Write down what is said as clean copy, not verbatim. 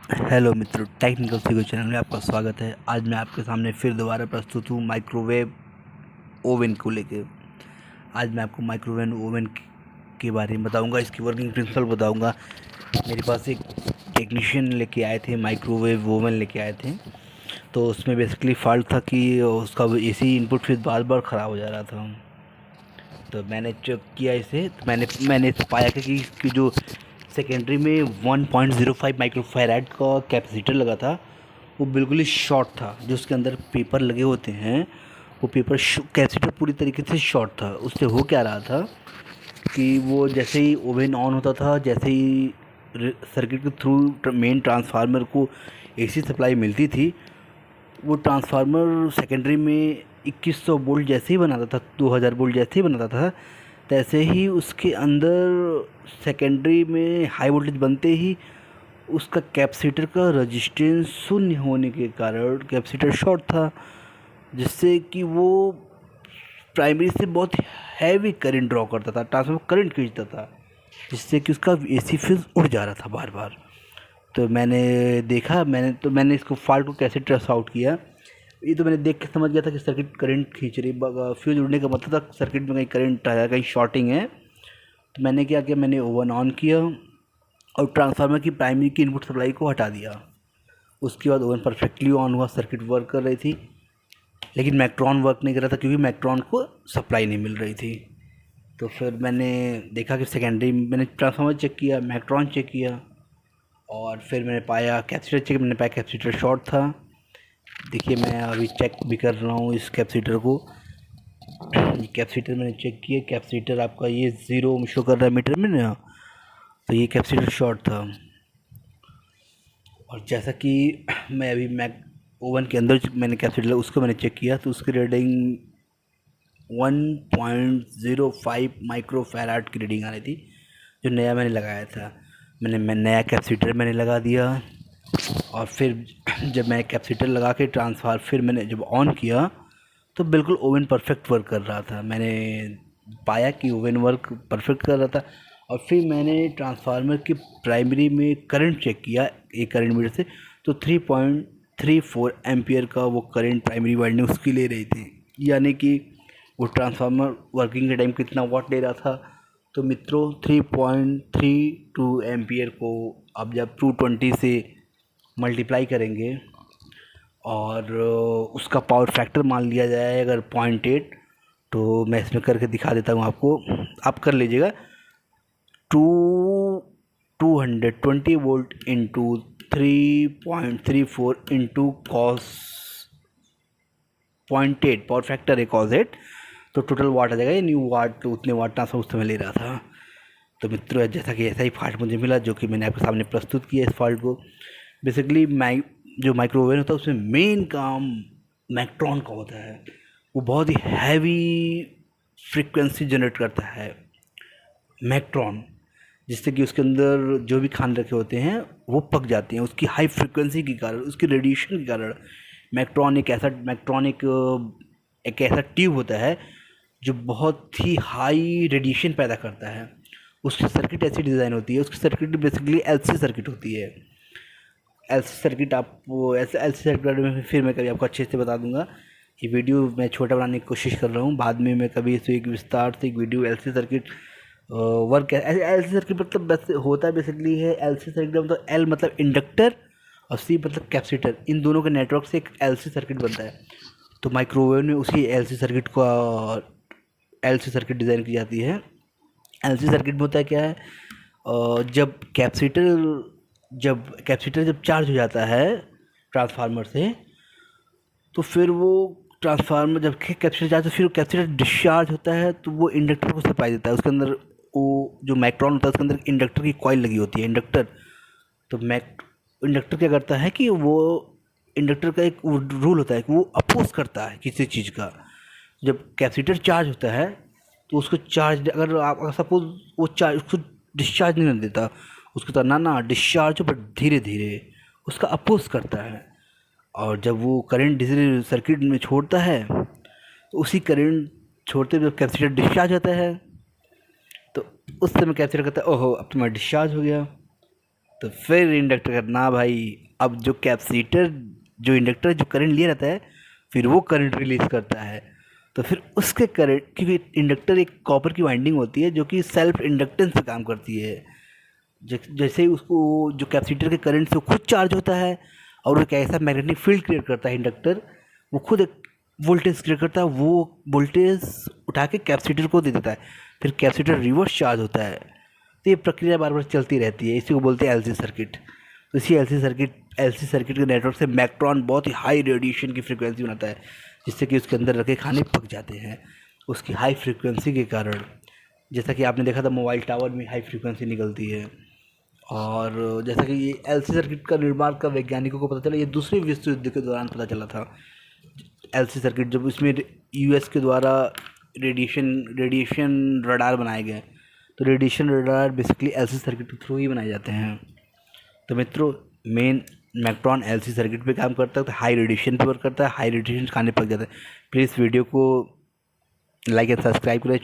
Hello मित्रों, technical सीखो channel में आपका स्वागत है। आज मैं आपके सामने फिर दोबारा प्रस्तुत हूँ माइक्रोवेव ओवन को लेके। आज मैं आपको माइक्रोवेव ओवन के बारे में बताऊंगा, इसकी वर्किंग प्रिंसिपल बताऊंगा। मेरे पास एक टेक्नीशियन लेके आए थे, माइक्रोवेव ओवन लेके आए थे। तो उसमें बेसिकली फॉल्ट था कि उसका एसी इनपुट फिर बार बार ख़राब हो जा रहा था। तो मैंने चेक किया इसे, तो मैंने पाया कि इसकी जो सेकेंडरी में 1.05 माइक्रोफैराड का कैपेसिटर लगा था, वो बिल्कुल ही शॉर्ट था। जो उसके अंदर पेपर लगे होते हैं, वो पेपर कैपेसिटर पूरी तरीके से शॉर्ट था। उससे हो क्या रहा था कि वो जैसे ही ओवन ऑन होता था, जैसे ही सर्किट के थ्रू मेन ट्रांसफार्मर को एसी सप्लाई मिलती थी, वो ट्रांसफार्मर सेकेंडरी में 2100 वोल्ट जैसे ही बनाता था, 2000 वोल्ट जैसे ही बनाता था, तैसे ही उसके अंदर सेकेंडरी में हाई वोल्टेज बनते ही उसका कैपेसिटर का रेजिस्टेंस शून्य होने के कारण कैपेसिटर शॉर्ट था, जिससे कि वो प्राइमरी से बहुत हैवी करंट ड्रॉ करता था, ट्रांसफार्मर करंट खींचता था, जिससे कि उसका एसी फ्यूज उड़ जा रहा था बार बार। तो मैंने देखा, मैंने इसको फॉल्ट को कैसे ट्रेस आउट किया। ये तो मैंने देख के समझ गया था कि सर्किट करंट खींच रही, फ्यूज उड़ने का मतलब था सर्किट में कहीं करंट आया, कहीं शॉर्टिंग है। तो मैंने क्या किया, मैंने ओवन ऑन किया और ट्रांसफार्मर की प्राइमरी की इनपुट सप्लाई को हटा दिया। उसके बाद ओवन परफेक्टली ऑन हुआ, सर्किट वर्क कर रही थी। लेकिन मैक्ट्रॉन वर्क नहीं कर रहा था, क्योंकि मैक्ट्रॉन को सप्लाई नहीं मिल रही थी। तो फिर मैंने देखा कि सेकेंडरी मैंने ट्रांसफार्मर चेक किया, मैक्ट्रॉन चेक किया, और फिर मैंने पाया कैपेसिटर चेक, मैंने पाया कैपेसिटर शॉर्ट था। देखिए, मैं अभी चेक भी कर रहा हूँ इस कैपेसिटर को। ये कैपेसिटर मैंने चेक किया, कैपेसिटर आपका ये ज़ीरो शो कर रहा है मीटर में ना, तो ये कैपेसिटर शॉर्ट था। और जैसा कि मैं अभी मैक ओवन के अंदर मैंने कैपेसिटर उसको मैंने चेक किया, तो उसकी रीडिंग 1.05 माइक्रोफैराड की रीडिंग आ रही थी, जो नया मैंने लगाया था। मैं नया कैपेसिटर मैंने लगा दिया, और फिर जब मैं कैपेसिटर लगा के ट्रांसफार फिर मैंने जब ऑन किया, तो बिल्कुल ओवन परफेक्ट वर्क कर रहा था। मैंने पाया कि ओवन वर्क परफेक्ट कर रहा था। और फिर मैंने ट्रांसफार्मर की प्राइमरी में करंट चेक किया एक करंट मीटर से, तो 3.34 एम्पियर का वो करंट प्राइमरी वाइंडिंग उसकी ले रही थी। यानी कि वो ट्रांसफार्मर वर्किंग के टाइम कितना वाट ले रहा था, तो मित्रों 3.32 एम्पियर को आप जब 220 से मल्टीप्लाई करेंगे और उसका पावर फैक्टर मान लिया जाए अगर 0.8, तो मैं इसमें करके दिखा देता हूँ आपको, आप कर लीजिएगा। Two 220 volt into 3.34 into cos 0.8 power factor है कॉस 8, तो टोटल वाट आ जाएगा। ये न्यू वाट, तो उतने वाट ट्रांसफर उस समय ले रहा था। तो मित्रों, जैसा कि ऐसा ही फॉल्ट मुझे मिला, जो कि मैंने आपके सामने प्रस्तुत किया इस फॉल्ट को। बेसिकली जो माइक्रोवेव होता है उसमें मेन काम मैक्ट्रॉन का होता है। वो बहुत ही हैवी फ्रीक्वेंसी जनरेट करता है मैक्ट्रॉन, जिससे कि उसके अंदर जो भी खाने रखे होते हैं वो पक जाते हैं। उसकी हाई फ्रीक्वेंसी के कारण, उसके रेडिएशन के कारण मैक्ट्रॉन एक ऐसा ट्यूब होता है जो बहुत ही हाई रेडिएशन पैदा करता है। उसकी सर्किट ऐसी डिज़ाइन होती है, उसकी सर्किट बेसिकली एलसी सर्किट होती है। एलसी सर्किट आपको ऐसे एलसी सर्किट में फिर मैं कभी आपको अच्छे से बता दूंगा। ये वीडियो मैं छोटा बनाने की कोशिश कर रहा हूँ, बाद में मैं कभी इसे एक विस्तार से एक वीडियो एलसी सर्किट वर्क है। एलसी सर्किट मतलब बस होता है बेसिकली है, एलसी सर्किट मतलब एल मतलब इंडक्टर और सी मतलब कैपेसिटर, इन दोनों के नेटवर्क से एक एलसी सर्किट बनता है। तो माइक्रोवेव में उसी एलसी सर्किट डिज़ाइन की जाती है। एलसी सर्किट में होता है क्या है, जब चार्ज हो जाता है ट्रांसफार्मर से, तो फिर वो ट्रांसफार्मर जब कैपेसिटर चार्ज, तो फिर कैपेसिटर डिस्चार्ज होता है, तो वो इंडक्टर को सप्लाई देता है। उसके अंदर वो जो मैक्ट्रॉन होता है, उसके अंदर इंडक्टर की कॉइल लगी होती है, इंडक्टर। तो इंडक्टर क्या करता है कि वो इंडक्टर का एक रूल होता है कि वो अपोज करता है किसी चीज़ का। जब कैपेसिटर चार्ज होता है, तो उसको चार्ज अगर आप सपोज वो चार्ज उसको डिस्चार्ज नहीं होने देता, उसको तो ना डिस्चार्ज हो, बट धीरे धीरे उसका अपोज करता है। और जब वो करंट धीरे सर्किट में छोड़ता है, तो उसी करंट छोड़ते हुए कैपेसिटर डिस्चार्ज होता है, तो उस समय कैपेसिटर कहता है ओहो अब तो मैं डिस्चार्ज हो गया। तो फिर इंडक्टर करना भाई, अब जो कैपेसिटर, जो इंडक्टर जो करंट लिए रहता है, फिर वो करंट रिलीज करता है। तो फिर उसके करंट, क्योंकि इंडक्टर एक कॉपर की वाइंडिंग होती है जो कि सेल्फ इंडक्टेंस से काम करती है। जैसे ही उसको जो कैपेसिटर के करंट से वो खुद चार्ज होता है और एक ऐसा मैग्नेटिक फील्ड क्रिएट करता है इंडक्टर, वो खुद एक वोल्टेज क्रिएट करता है, वो वोल्टेज उठा के कैपेसिटर को दे देता है, फिर कैपेसिटर रिवर्स चार्ज होता है। तो ये प्रक्रिया बार बार चलती रहती है, इसी को बोलते हैं एलसी सर्किट। तो इसी एलसी सर्किट के नेटवर्क से मैक्ट्रॉन बहुत ही हाई रेडिएशन की फ्रिक्वेंसी बनाता है, जिससे कि उसके अंदर रखे खाने पक जाते हैं उसकी हाई फ्रिक्वेंसी के कारण। जैसा कि आपने देखा था मोबाइल टावर में हाई फ्रिक्वेंसी निकलती है। और जैसा कि ये एलसी सर्किट का निर्माण का वैज्ञानिकों को पता चला, ये दूसरे विश्व युद्ध के दौरान पता चला था। एलसी सर्किट जब इसमें यूएस के द्वारा रेडिएशन रडार बनाए गए, तो radiation radar basically LC circuit के थ्रू ही बनाए जाते हैं। तो मित्रों, मेन मैक्ट्रॉन एलसी सर्किट पे काम करता है, तो हाई रेडिएशन पे वर्क करता है, हाई रेडिएशन खाने पक जाता है। प्लीज़ वीडियो को लाइक एंड सब्सक्राइब करें।